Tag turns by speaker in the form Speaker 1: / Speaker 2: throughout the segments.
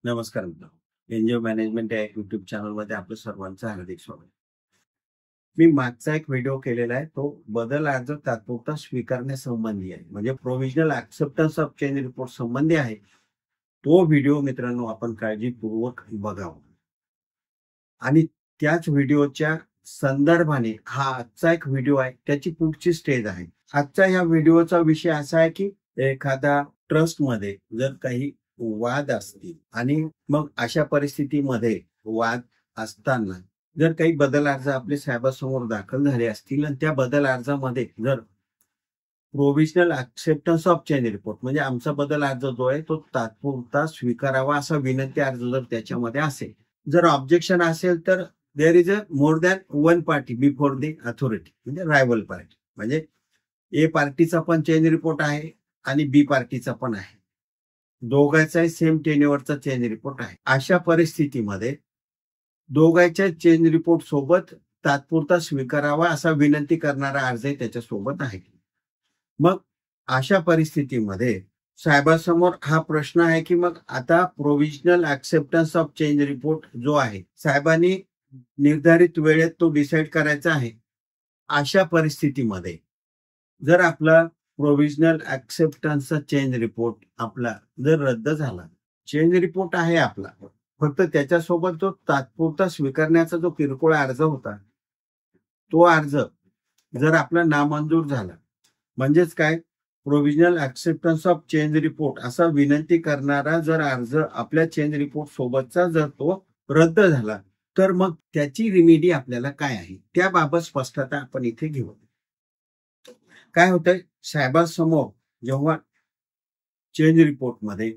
Speaker 1: नमस्कार मित्रांनो, NGO management या युट्यूब चॅनलमध्ये आपलं सर्वांचं हार्दिक स्वागत. मी मागचा एक व्हिडिओ केलेला आहे, तो बदल अर्ज तात्पुरता स्वीकारण्यासंबंधी आहे, म्हणजे provisional acceptance of change report संबंधी आहे. तो व्हिडिओ मित्रांनो आपण काळजीपूर्वक बघावा. आणि त्याच व्हिडिओच्या संदर्भाने हा आजचा एक व्हिडिओ आहे, त्याची पुढची स्टेज आहे. आजच्या या व्हिडिओचा विषय असा आहे की एखादा ट्रस्टमध्ये जर काही वाद असतील आणि मग अशा परिस्थितीमध्ये वाद असताना जर काही बदल अर्ज आपले साहेबांसमोर दाखल झाले असतील आणि त्या बदल अर्जामध्ये जर provisional acceptance of change report म्हणजे आमचा बदल अर्ज जो आहे तो तात्पुरता स्वीकारावा असा विनंती अर्ज जर त्याच्यामध्ये असेल, जर ऑब्जेक्शन असेल तर there is a more than one party before the authority, म्हणजे रायव्हल पार्टी, म्हणजे ए पार्टीचा पण चेंज रिपोर्ट आहे आणि बी पार्टीचा पण आहे, दोघांचाही सेम टेन्युअरचा चेंज रिपोर्ट आहे. अशा परिस्थितीमध्ये दोघांच्या चेंज रिपोर्ट सोबत तात्पुरता स्वीकारावा असा विनंती करणारा अर्जही त्याच्यासोबत आहे. मग अशा परिस्थितीमध्ये साहेबांसमोर हा प्रश्न आहे की मग आता provisional acceptance of change report जो आहे साहेबांनी निर्धारित वेळेत तो डिसाईड करायचा आहे. अशा परिस्थितीमध्ये जर आपला प्रोव्हिजनल ऍक्सेप्टन्सचा चेंज रिपोर्ट आपला जर रद्द झाला, चेंज रिपोर्ट आहे आपला, फक्त त्याच्यासोबत जो तात्पुरता स्वीकारण्याचा जो किरकोळ अर्ज होता तो अर्ज जर आपला नामंजूर झाला, म्हणजेच काय, provisional acceptance of change report असा विनंती करणारा जर अर्ज आपल्या चेंज रिपोर्ट सोबतचा जर तो रद्द झाला, तर मग त्याची रिमेडी आपल्याला काय आहे त्याबाबत स्पष्टता आपण इथे घेऊ. काय होतंय, साहेबांसमोर जेव्हा चेंज रिपोर्ट मध्ये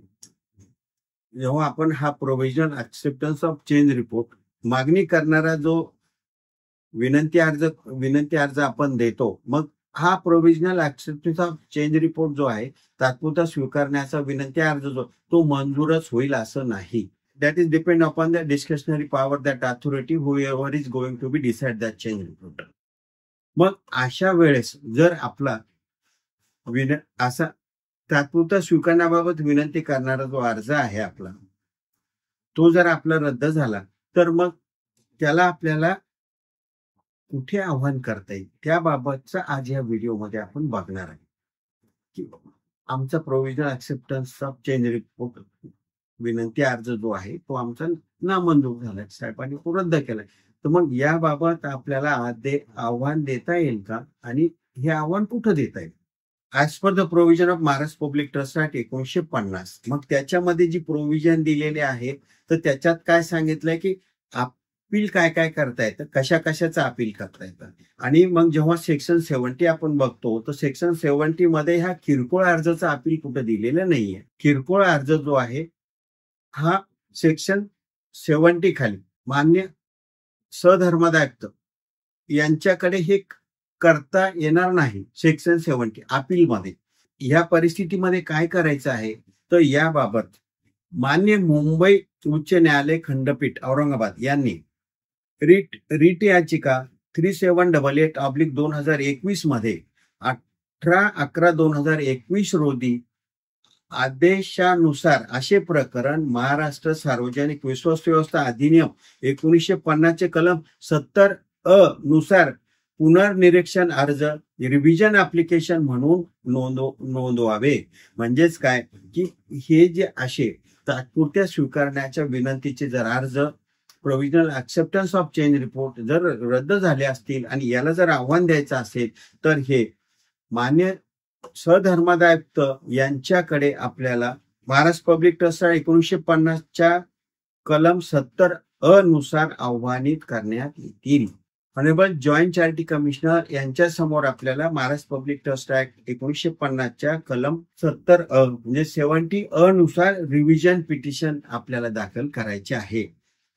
Speaker 1: जेव्हा आपण हा provisional acceptance of change report मागणी करणारा जो विनंती अर्ज आपण देतो, मग हा provisional acceptance of change report जो आहे तात्पुरता स्वीकारण्याचा विनंती अर्ज जो तो मंजूरच होईल असं नाही. That is depend upon the discretionary power that authority whoever is going to be decide that change report. मग अशा वेळेस जर आपला असा तात्पुरता स्वीकारण्याबाबत विनंती करणारा जो अर्ज आहे आपला तो जर आपला रद्द झाला, तर मग त्याला आपल्याला कुठे आव्हान करता येईल त्याबाबतचा आज या व्हिडिओमध्ये आपण बघणार आहे की आमचा provisional acceptance of change report विनंती अर्ज जो आहे तो आमचा नामंजूर झालाय, साहेबांनी तो रद्द केलाय. तर मग याबाबत आपल्याला आव्हान देता येईल का आणि हे आव्हान कुठं देता येईल? As per the provision of Maharashtra public trust act 1950, मग त्याच्यामध्ये जी प्रोव्हिजन दिलेली आहे तर त्याच्यात काय सांगितलंय की अपील काय काय करता येतं, कशा कशाचं अपील करता येतं. आणि मग जेव्हा सेक्शन 70 आपण बघतो तर सेक्शन 70 मध्ये ह्या किरकोळ अर्जाचं अपील कुठं दिलेलं नाहीये. किरकोळ अर्ज जो आहे हा सेक्शन 70 खाली मान्य सधर्मादायुक्त यांच्याकडे हे करता येणार नाही. सेक्शन 70 अपील मध्ये या परिस्थितीमध्ये काय करायचं आहे, तर याबाबत मान्य मुंबई उच्च न्यायालय खंडपीठ औरंगाबाद यांनी रिट याचिका 3788/2021 मध्ये 18/11/2021 रोजी आदेशानुसार असे प्रकरण महाराष्ट्र सार्वजनिक विश्वास व्यवस्था अधिनियम 1950 चे कलम 70 नुसार पुनर्निरीक्षण अर्ज रिव्हिजन ऍप्लिकेशन म्हणून नोंदवावे. म्हणजेच काय की हे जे असे तात्पुरत्या स्वीकारण्याच्या विनंतीचे जर अर्ज provisional acceptance of change report जर रद्द झाले असतील आणि याला जर आव्हान द्यायचं असेल तर हे मान्य सधर्मादायुक्त यांच्याकडे आपल्याला महाराष्ट्र पब्लिक ट्रस्ट 1950 कलम 70 नुसार आव्हानित करण्यात येतील. ऑनरेबल जॉईंट चॅरिटी कमिशनर यांच्या समोर आपल्याला महाराष्ट्र पब्लिक ट्रस्ट ऍक्ट 1950 कलम 70 म्हणजे 70 नुसार रिव्हिजन पिटिशन आपल्याला दाखल करायचे आहे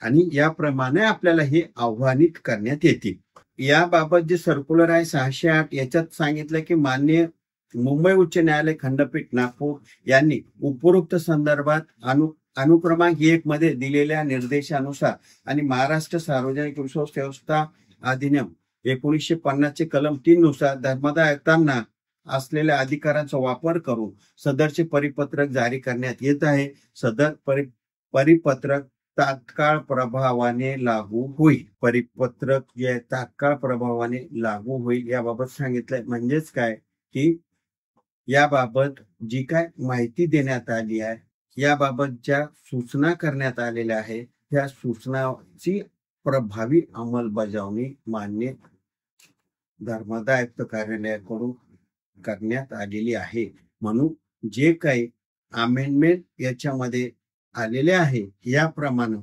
Speaker 1: आणि याप्रमाणे आपल्याला हे आव्हानित करण्यात येतील. याबाबत जे सर्क्युलर आहे 608 याच्यात सांगितलं की मान्य मुंबई उच्च न्यायालय खंडपीठ नागपूर यांनी उपरोक्त संदर्भात अनुक्रमांक 1 मध्ये दिलेल्या निर्देशानुसार आणि महाराष्ट्र सार्वजनिक विश्वास व्यवस्था अधिनियम 1950 चे कलम 3 नुसार धर्मादायुक्तांना असलेल्या अधिकारांचा वापर करून सदरचे परिपत्रक जारी करण्यात येत आहे. सदर परिपत्रक तात्काळ प्रभावाने लागू होईल. परिपत्रक जे आहे तात्काळ प्रभावाने लागू होईल याबाबत सांगितलंय. म्हणजेच काय की याबाबत जी काय माहिती देण्यात आली आहे, याबाबत ज्या सूचना करण्यात आलेल्या आहेत, त्या सूचनाची प्रभावी अंमलबजावणी मान्य धर्मादाय कार्यालयाकडून करण्यात आलेली आहे. म्हणून जे काही अमेंडमेंट याच्यामध्ये आलेले आहे याप्रमाणे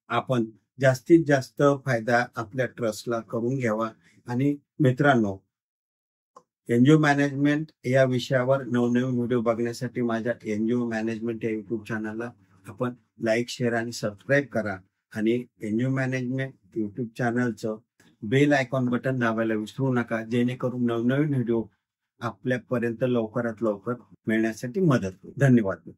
Speaker 1: आपण जास्तीत जास्त फायदा आपल्या ट्रस्टला करून घ्यावा. आणि मित्रांनो, एनजीओ मॅनेजमेंट या विषयावर नवनवीन व्हिडिओ बघण्यासाठी माझ्या एनजीओ मॅनेजमेंट या युट्यूब चॅनलला आपण लाईक, शेअर आणि सबस्क्राईब करा. आणि एनजीओ मॅनेजमेंट युट्यूब चॅनलचं बेल आयकॉन बटन दाबायला विसरू नका, जेणेकरून नवनवीन व्हिडिओ आपल्यापर्यंत लवकरात लवकर मिळण्यासाठी मदत होईल. धन्यवाद.